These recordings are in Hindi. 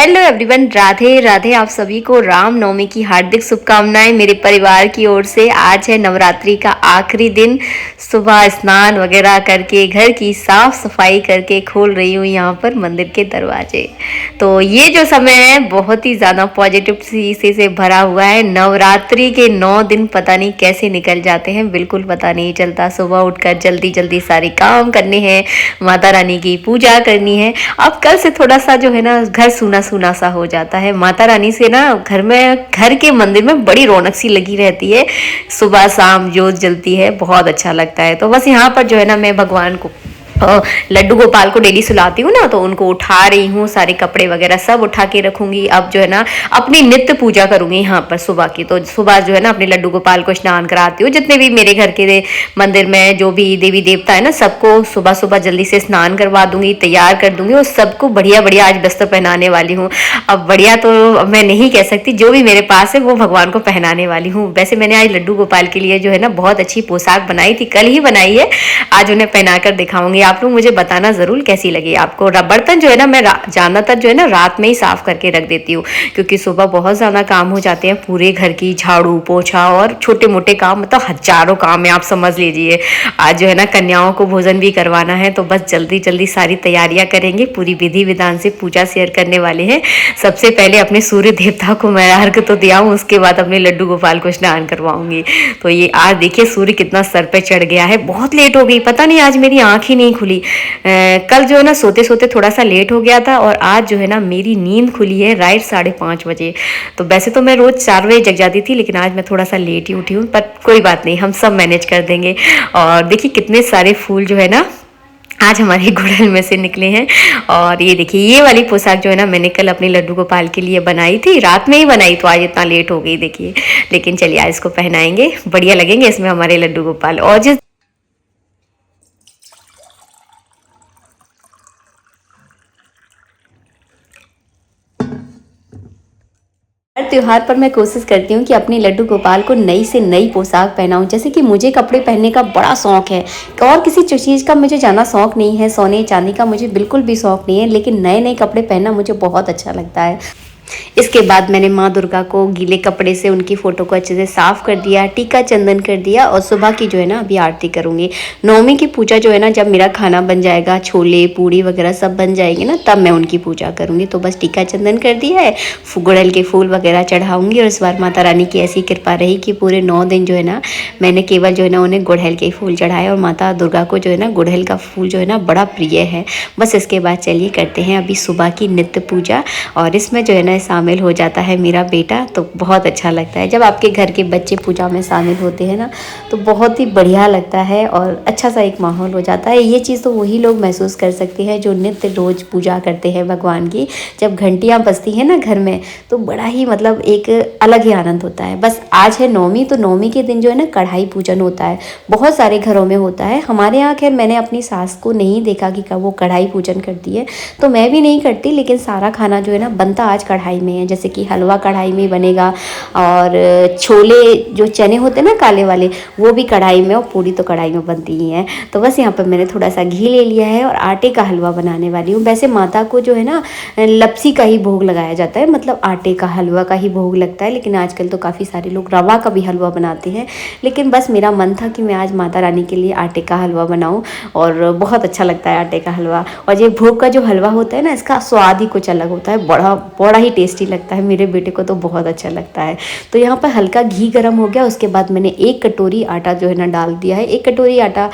Hello everyone, Radhe Radhe. आप सभी को राम नवमी की हार्दिक शुभकामनाएं मेरे परिवार की ओर से। आज है नवरात्रि का आखिरी दिन। सुबह स्नान वगैरह करके घर की साफ सफाई करके खोल रही हूँ यहाँ पर मंदिर के दरवाजे। तो ये जो समय है बहुत ही ज़्यादा पॉजिटिव से भरा हुआ है। नवरात्रि के 9 दिन पता नहीं कैसे निकल जाते हैं, बिल्कुल पता नहीं चलता। सुबह उठकर जल्दी जल्दी सारे काम करने हैं, माता रानी की पूजा करनी है। अब कल से थोड़ा सा जो है ना घर सूना सूना सा हो जाता है। माता रानी से ना घर के मंदिर में बड़ी रौनक सी लगी रहती है। सुबह शाम जोत जलती है, बहुत अच्छा लगता है। तो बस यहाँ पर जो है ना मैं भगवान को लड्डू गोपाल को डेली सुलाती हूँ ना, तो उनको उठा रही हूँ। सारे कपड़े वगैरह सब उठा के रखूंगी। अब जो है ना अपनी नित्य पूजा करूंगी यहाँ पर सुबह की। तो सुबह जो है ना अपने लड्डू गोपाल को स्नान कराती हूँ। जितने भी मेरे घर के मंदिर में जो भी देवी देवता है ना, सबको सुबह सुबह जल्दी से स्नान करवा दूंगी, तैयार कर दूंगी और सबको बढ़िया बढ़िया आज बस्तर पहनाने वाली हूँ। अब बढ़िया तो मैं नहीं कह सकती, जो भी मेरे पास है वो भगवान को पहनाने वाली हूँ। वैसे मैंने आज लड्डू गोपाल के लिए जो है ना बहुत अच्छी पोशाक बनाई थी, कल ही बनाई है। आज उन्हें पहनाकर दिखाऊंगी। आप लोग मुझे बताना जरूर कैसी लगी आपको। बर्तन जो है ना मैं ज्यादातर जो है ना रात में ही साफ करके रख देती हूँ, क्योंकि सुबह बहुत ज्यादा काम हो जाते हैं। पूरे घर की झाड़ू पोछा और छोटे मोटे काम, मतलब हजारों काम है, आप समझ लीजिए। आज जो है ना कन्याओं को भोजन भी करवाना है, तो बस जल्दी जल्दी सारी तैयारियां करेंगे। पूरी विधि विधान से पूजा शेयर करने वाले हैं। सबसे पहले अपने सूर्य देवता को मैं अर्घ तो दिया हूँ, उसके बाद अपने लड्डू गोपाल को स्नान करवाऊंगी। तो ये आज देखिए सूर्य कितना सर पे चढ़ गया है। बहुत लेट हो गई, पता नहीं आज मेरी आंख ही नहीं खुली। कल जो है ना सोते सोते थोड़ा सा लेट हो गया था, और आज जो है ना मेरी नींद खुली है राइट 5:30 बजे। तो वैसे तो मैं रोज 4 बजे जग जाती थी, लेकिन आज मैं थोड़ा सा लेट ही उठी हूँ। पर कोई बात नहीं, हम सब मैनेज कर देंगे। और देखिए कितने सारे फूल जो है ना आज हमारे गुड़हल में से निकले हैं। और ये देखिए ये वाली पोशाक जो है ना मैंने कल अपने लड्डू गोपाल के लिए बनाई थी, रात में ही बनाई, तो आज इतना लेट हो गई देखिए। लेकिन चलिए आज इसको पहनाएंगे, बढ़िया लगेंगे इसमें हमारे लड्डू गोपाल। और जिस हर त्योहार पर मैं कोशिश करती हूँ कि अपने लड्डू गोपाल को नई से नई पोशाक पहनाऊँ। जैसे कि मुझे कपड़े पहनने का बड़ा शौक है, और किसी चीज़ का मुझे ज़्यादा शौक नहीं है। सोने चांदी का मुझे बिल्कुल भी शौक नहीं है, लेकिन नए नए कपड़े पहनना मुझे बहुत अच्छा लगता है। इसके बाद मैंने माँ दुर्गा को गीले कपड़े से उनकी फ़ोटो को अच्छे से साफ़ कर दिया, टीका चंदन कर दिया। और सुबह की जो है ना अभी आरती करूँगी। नवमी की पूजा जो है ना जब मेरा खाना बन जाएगा, छोले पूड़ी वगैरह सब बन जाएंगे ना, तब मैं उनकी पूजा करूँगी। तो बस टीका चंदन कर दिया है, गुड़हल के फूल वगैरह चढ़ाऊँगी। और इस बार माता रानी की ऐसी कृपा रही कि पूरे 9 दिन जो है ना मैंने केवल जो है ना उन्हें गुड़हल के फूल चढ़ाए। और माता दुर्गा को जो है ना गुड़हल का फूल जो है ना बड़ा प्रिय है। बस इसके बाद चलिए करते हैं अभी सुबह की नित्य पूजा। और इसमें जो है ना शामिल हो जाता है मेरा बेटा, तो बहुत अच्छा लगता है जब आपके घर के बच्चे पूजा में शामिल होते हैं ना, तो बहुत ही बढ़िया लगता है और अच्छा सा एक माहौल हो जाता है। ये चीज़ तो वही लोग महसूस कर सकते हैं जो नित्य रोज पूजा करते हैं भगवान की। जब घंटियाँ बजती हैं ना घर में, तो बड़ा ही मतलब एक अलग ही आनंद होता है। बस आज है नवमी, तो नवमी के दिन जो है ना कढ़ाई पूजन होता है, बहुत सारे घरों में होता है। हमारे यहाँ खैर मैंने अपनी सास को नहीं देखा कि कब वो कढ़ाई पूजन करती है, तो मैं भी नहीं करती। लेकिन सारा खाना जो है ना बनता आज कढ़ाई में है। जैसे कि हलवा कढ़ाई में बनेगा, और छोले जो चने होते हैं ना काले वाले, वो भी कढ़ाई में, और पूरी तो कढ़ाई में बनती ही है। तो बस यहाँ पर मैंने थोड़ा सा घी ले लिया है और आटे का हलवा बनाने वाली हूँ। वैसे माता को जो है ना लपसी का ही भोग लगाया जाता है, मतलब आटे का हलवा का ही भोग लगता है। लेकिन आजकल तो काफ़ी सारे लोग रवा का भी हलवा बनाते हैं। लेकिन बस मेरा मन था कि मैं आज माता रानी के लिए आटे का हलवा बनाऊँ, और बहुत अच्छा लगता है आटे का हलवा। और ये भोग का जो हलवा होता है ना, इसका स्वाद ही कुछ अलग होता है, बड़ा बड़ा ही टेस्टी लगता है। मेरे बेटे को तो बहुत अच्छा लगता है। तो यहाँ पर हल्का घी गर्म हो गया, उसके बाद मैंने 1 कटोरी आटा जो है ना डाल दिया है। 1 कटोरी आटा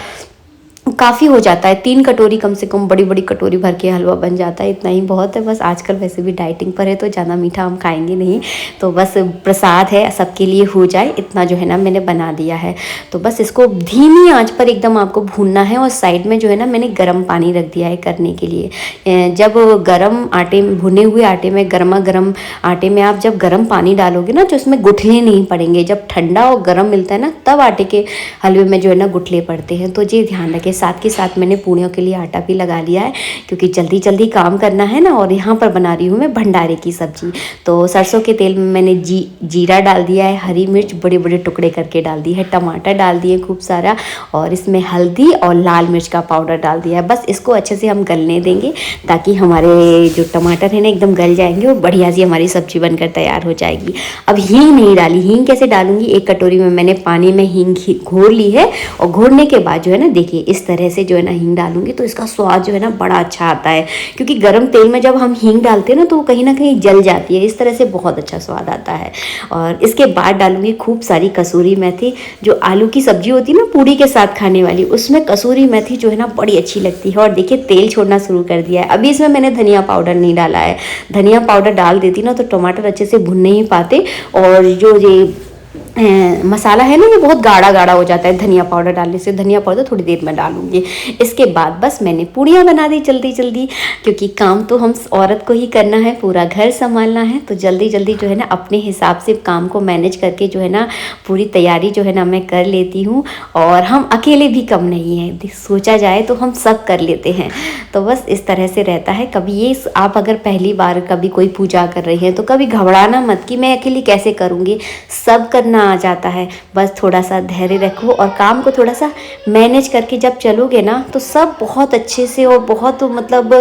काफ़ी हो जाता है, 3 कटोरी कम से कम, बड़ी बड़ी कटोरी भर के हलवा बन जाता है, इतना ही बहुत है। बस आजकल वैसे भी डाइटिंग पर है, तो ज़्यादा मीठा हम खाएंगे नहीं, तो बस प्रसाद है सबके लिए हो जाए, इतना जो है ना मैंने बना दिया है। तो बस इसको धीमी आंच पर एकदम आपको भूनना है। और साइड में जो है ना मैंने गर्म पानी रख दिया है करने के लिए। जब गर्म आटे में, भुने हुए आटे में, गर्मा गर्म आटे में आप जब गर्म पानी डालोगे ना, तो उसमें गुठले नहीं पड़ेंगे। जब ठंडा और गर्म मिलता है ना, तब आटे के हलवे में जो है ना गुठले पड़ते हैं। तो ये ध्यान रखें, साथ के साथ मैंने पूड़ियों के लिए आटा भी लगा लिया है, क्योंकि जल्दी जल्दी काम करना है ना। और यहाँ पर बना रही हूँ मैं भंडारे की सब्जी। तो सरसों के तेल में मैंने जीरा डाल दिया है, हरी मिर्च बड़े बड़े टुकड़े करके डाल दी है, टमाटर डाल दिए खूब सारा, और इसमें हल्दी और लाल मिर्च का पाउडर डाल दिया है। बस इसको अच्छे से हम गलने देंगे ताकि हमारे जो टमाटर है ना एकदम गल जाएंगे और बढ़िया सी हमारी सब्जी बनकर तैयार हो जाएगी। अब हींग नहीं डाली, हींग कैसे डालूंगी, एक कटोरी में मैंने पानी में हींग घोर ली है, और घोरने के बाद जो है ना देखिए इस तरह से जो है ना हींग डालूंगी तो इसका स्वाद जो है ना बड़ा अच्छा आता है, क्योंकि गर्म तेल में जब हम हींग डालते हैं ना तो वो कहीं ना कहीं जल जाती है, इस तरह से बहुत अच्छा स्वाद आता है। और इसके बाद डालूंगी खूब सारी कसूरी मेथी, जो आलू की सब्जी होती है ना पूड़ी के साथ खाने वाली, उसमें कसूरी मेथी जो है ना बड़ी अच्छी लगती है। और देखिए तेल छोड़ना शुरू कर दिया है। अभी इसमें मैंने धनिया पाउडर नहीं डाला है, धनिया पाउडर डाल देती ना तो टमाटर अच्छे से भुन नहीं पाते, और जो ये मसाला है ना ये बहुत गाढ़ा गाढ़ा हो जाता है धनिया पाउडर डालने से। धनिया पाउडर थोड़ी देर में डालूंगी। इसके बाद बस मैंने पूड़ियाँ बना दी जल्दी जल्दी, क्योंकि काम तो हम औरत को ही करना है, पूरा घर संभालना है, तो जल्दी जल्दी जो है ना अपने हिसाब से काम को मैनेज करके जो है ना पूरी तैयारी जो है ना मैं कर लेती हूँ। और हम अकेले भी कम नहीं हैं, सोचा जाए तो हम सब कर लेते हैं। तो बस इस तरह से रहता है। कभी ये आप अगर पहली बार कभी कोई पूजा कर रही हैं तो कभी घबराना मत कि मैं अकेली कैसे करूँगी, सब करना आ जाता है। बस थोड़ा सा धैर्य रखो और काम को थोड़ा सा मैनेज करके जब चलोगे ना तो सब बहुत अच्छे से और बहुत मतलब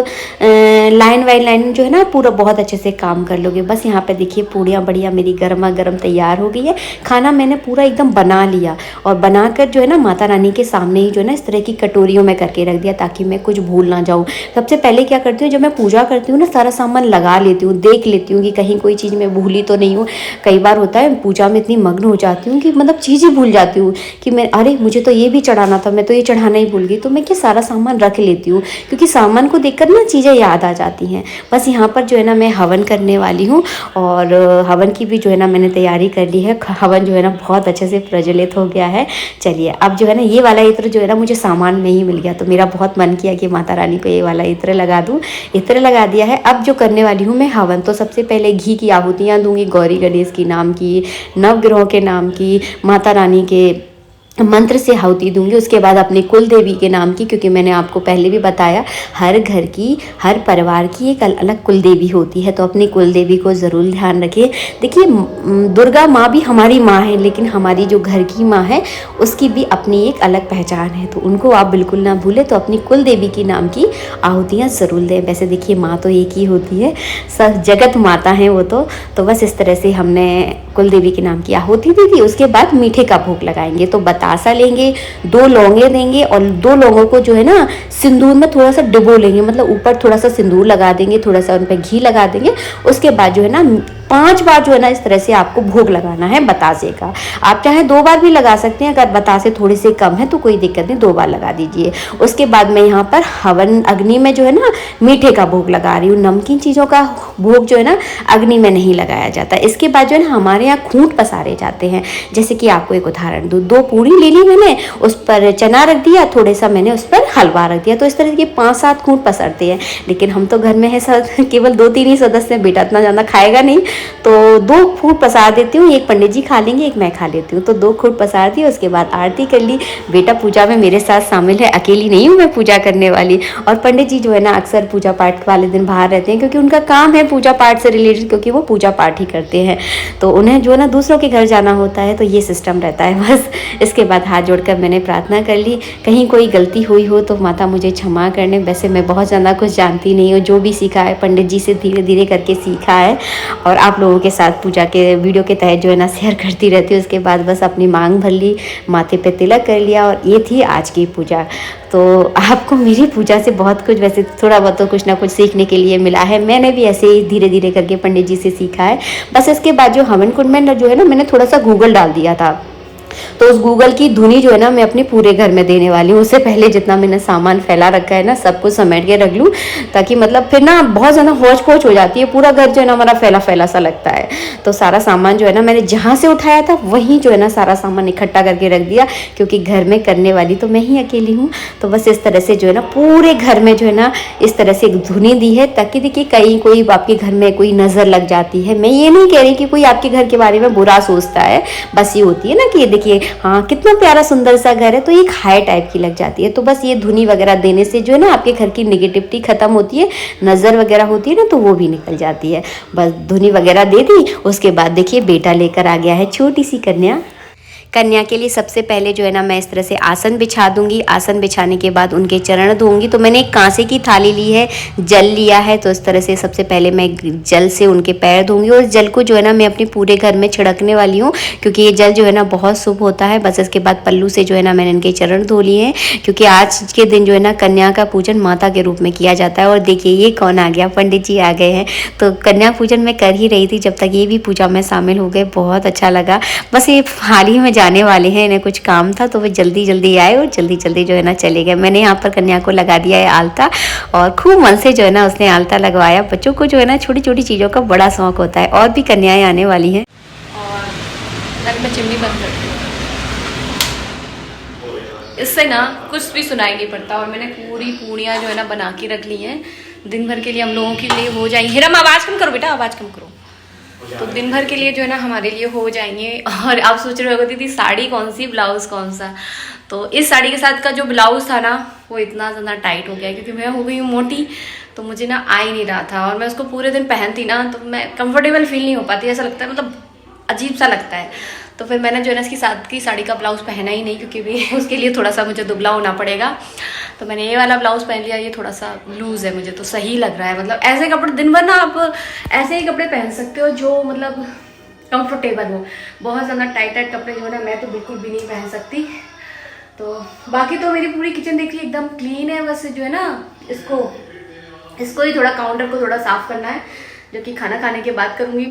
लाइन बाई लाइन जो है ना पूरा बहुत अच्छे से काम कर लोगे। बस यहाँ पे देखिए पूड़ियाँ बढ़िया मेरी गर्मा गर्म तैयार हो गई है। खाना मैंने पूरा एकदम बना लिया, और बनाकर जो है ना माता रानी के सामने ही जो है ना इस तरह की कटोरियों में करके रख दिया ताकि मैं कुछ भूल ना जाऊँ। सबसे पहले क्या करती हूँ, जब मैं पूजा करती हूँ ना सारा सामान लगा लेती हूँ, देख लेती हूँ कि कहीं कोई चीज़ मैं भूली तो नहीं हूँ। कई बार होता है पूजा में इतनी मग्न हो जाती हूँ कि मतलब चीज़ ही भूल जाती हूँ कि मैं अरे मुझे तो ये भी चढ़ाना था, मैं तो ये चढ़ाना ही भूल गई। तो मैं क्या सारा सामान रख लेती हूँ, क्योंकि सामान को देखकर ना चीज़ें याद आ जाती हैं। बस यहाँ पर जो है ना मैं हवन करने वाली हूँ, और हवन की भी जो है ना मैंने तैयारी कर ली है। हवन जो है ना बहुत अच्छे से प्रज्वलित हो गया है। चलिए अब जो है ना ये वाला इत्र जो है ना मुझे सामान में ही मिल गया, तो मेरा बहुत मन किया कि माता रानी को ये वाला इत्र लगा दूँ। इत्र लगा दिया है। अब जो करने वाली हूँ मैं हवन, तो सबसे पहले घी की आहुतियाँ दूंगी, गौरी गणेश की नाम की, नवग्रहों के नाम की, माता रानी के मंत्र से आहुति दूंगी। उसके बाद अपनी कुल देवी के नाम की, क्योंकि मैंने आपको पहले भी बताया हर घर की हर परिवार की एक अलग कुल देवी होती है, तो अपनी कुल देवी को ज़रूर ध्यान रखिए। देखिए दुर्गा माँ भी हमारी माँ है, लेकिन हमारी जो घर की माँ है उसकी भी अपनी एक अलग पहचान है, तो उनको आप बिल्कुल ना भूलें। तो अपनी कुल देवी की नाम की आहुतियाँ ज़रूर दें। वैसे देखिए माँ तो एक ही होती है, सब जगत माता हैं वो तो बस इस तरह से हमने कुल देवी के नाम की आहुति दी थी। उसके बाद मीठे का भोग लगाएंगे, तो बतासा लेंगे, 2 लौंगे देंगे, और 2 लौंगों को जो है ना सिंदूर में थोड़ा सा डुबो लेंगे, मतलब ऊपर थोड़ा सा सिंदूर लगा देंगे, थोड़ा सा उन पर घी लगा देंगे। उसके बाद जो है ना 5 बार जो है ना इस तरह से आपको भोग लगाना है बतासे का। आप चाहे 2 बार भी लगा सकते हैं, अगर बतासे थोड़ी सी कम है तो कोई दिक्कत नहीं, 2 बार लगा दीजिए। उसके बाद मैं यहाँ पर हवन अग्नि में जो है ना मीठे का भोग लगा रही हूँ। नमकीन चीज़ों का भोग जो है ना अग्नि में नहीं लगाया जाता। इसके बाद जो है ना हमारे यहाँ खूंट पसारे जाते हैं। जैसे कि आपको एक उदाहरण दूँ, 2 पूड़ी ले ली मैंने, उस पर चना रख दिया, थोड़ा सा मैंने उस पर हलवा रख दिया, तो इस तरह के 5-7 खूंट पसरते हैं। लेकिन हम तो घर में है केवल 2-3 ही सदस्य हैं, बेटा इतना ज़्यादा खाएगा नहीं, तो 2 खूंट पसार देती हूँ। एक पंडित जी खा लेंगे, एक मैं खा लेती हूँ, तो 2 खूंट पसार दी। उसके बाद आरती कर ली। बेटा पूजा में मेरे साथ शामिल है, अकेली नहीं हूँ मैं पूजा करने वाली। और पंडित जी जो है ना अक्सर पूजा पाठ वाले दिन बाहर रहते हैं, क्योंकि उनका काम है पूजा पाठ से रिलेटेड, क्योंकि वो पूजा पाठ ही करते हैं, तो उन्हें जो है ना दूसरों के घर जाना होता है, तो ये सिस्टम रहता है बस। इसके बाद हाथ जोड़कर मैंने प्रार्थना कर ली। कहीं कोई गलती हुई हो तो माता मुझे क्षमा करने। वैसे मैं बहुत ज़्यादा कुछ जानती नहीं हूँ, जो भी सीखा है पंडित जी से धीरे धीरे करके सीखा है, और आप लोगों के साथ पूजा के वीडियो के तहत जो है ना शेयर करती रहती हूँ। उसके बाद बस अपनी मांग भर ली, माथे पे तिलक कर लिया, और ये थी आज की पूजा। तो आपको मेरी पूजा से बहुत कुछ, वैसे थोड़ा बहुत तो कुछ ना कुछ सीखने के लिए मिला है। मैंने भी ऐसे ही धीरे धीरे करके पंडित जी से सीखा है। बस इसके बाद जो हवन कुंड में जो है ना मैंने थोड़ा सा गूगल डाल दिया था, तो उस गूगल की धुनी जो है ना मैं अपने पूरे घर में देने वाली हूँ। उससे पहले जितना मैंने सामान फैला रखा है ना सब कुछ समेट के रख लूँ, ताकि मतलब फिर ना बहुत ज़्यादा हौच पौच हो जाती है, पूरा घर जो है ना हमारा फैला फैला सा लगता है। तो सारा सामान जो है ना मैंने जहाँ से उठाया था वहीं जो है ना सारा सामान इकट्ठा करके रख दिया, क्योंकि घर में करने वाली तो मैं ही अकेली हूँ। तो बस इस तरह से जो है ना पूरे घर में जो है ना इस तरह से एक धुनी दी है, ताकि देखिए कहीं कोई आपके घर में कोई नज़र लग जाती है। मैं ये नहीं कह रही कि कोई आपके घर के बारे में बुरा सोचता है, बस ये होती है ना कि देखिए हाँ कितना प्यारा सुंदर सा घर है, तो एक हाई टाइप की लग जाती है। तो बस ये धुनी वगैरह देने से जो है ना आपके घर की नेगेटिविटी खत्म होती है, नज़र वगैरह होती है ना तो वो भी निकल जाती है। बस धुनी वगैरह दे दी। उसके बाद देखिए बेटा लेकर आ गया है छोटी सी कन्या। कन्या के लिए सबसे पहले जो है ना मैं इस तरह से आसन बिछा दूंगी। आसन बिछाने के बाद उनके चरण धोऊंगी। तो मैंने एक कांसे की थाली ली है, जल लिया है, तो इस तरह से सबसे पहले मैं जल से उनके पैर धोऊंगी। और जल को जो है ना मैं अपने पूरे घर में छिड़कने वाली हूँ, क्योंकि ये जल जो है ना बहुत शुभ होता है। बस इसके बाद पल्लू से जो है ना मैंने इनके चरण धो लिए हैं, क्योंकि आज के दिन जो है ना कन्या का पूजन माता के रूप में किया जाता है। और देखिए ये कौन आ गया, पंडित जी आ गए हैं। तो कन्या पूजन मैं कर ही रही थी जब तक ये भी पूजा में शामिल हो गए, बहुत अच्छा लगा। बस ये हाल ही में जाने वाले हैं, इन्हें कुछ काम था तो वे जल्दी जल्दी आए और जल्दी जल्दी जो है ना चले गए। मैंने यहाँ पर कन्या को लगा दिया है आलता, और खूब मन से जो है ना उसने आलता लगवाया। बच्चों को जो है ना छोटी छोटी चीज़ों का बड़ा शौक होता है। और भी कन्याएं आने वाली हैं। और मैं चिमनी बंद करती हूँ, इससे ना कुछ भी सुनाई नहीं पड़ता। और मैंने पूरी पूड़ियाँ जो है ना बना के रख ली हैं दिन भर के लिए, हम लोगों के लिए हो जाएंगी। हिरम आवाज़ कम करो बेटा, आवाज़ कम करो। तो दिन भर के लिए जो है ना हमारे लिए हो जाएंगे। और आप सोच रहे हो दीदी साड़ी कौन सी, ब्लाउज कौन सा। तो इस साड़ी के साथ का जो ब्लाउज था ना वो इतना ज़्यादा टाइट हो गया, क्योंकि मैं हो गई हूँ मोटी, तो मुझे ना आ ही नहीं रहा था। और मैं उसको पूरे दिन पहनती ना तो मैं कंफर्टेबल फील नहीं हो पाती, ऐसा लगता है मतलब अजीब सा लगता है। तो फिर मैंने जो है ना इसकी साथ की साड़ी का ब्लाउज पहना ही नहीं, क्योंकि भी उसके लिए थोड़ा सा मुझे दुबला होना पड़ेगा। तो मैंने ये वाला ब्लाउज पहन लिया, ये थोड़ा सा लूज़ है, मुझे तो सही लग रहा है। मतलब ऐसे कपड़े दिन भर ना आप ऐसे ही कपड़े पहन सकते हो जो मतलब कंफर्टेबल हो। बहुत ज़्यादा टाइट टाइट कपड़े जो है ना मैं तो बिल्कुल भी नहीं पहन सकती। तो बाकी तो मेरी पूरी किचन देखिए एकदम क्लीन है। बस जो है ना इसको ही थोड़ा काउंटर को थोड़ा साफ करना है, जो कि खाना खाने के बाद करूँगी।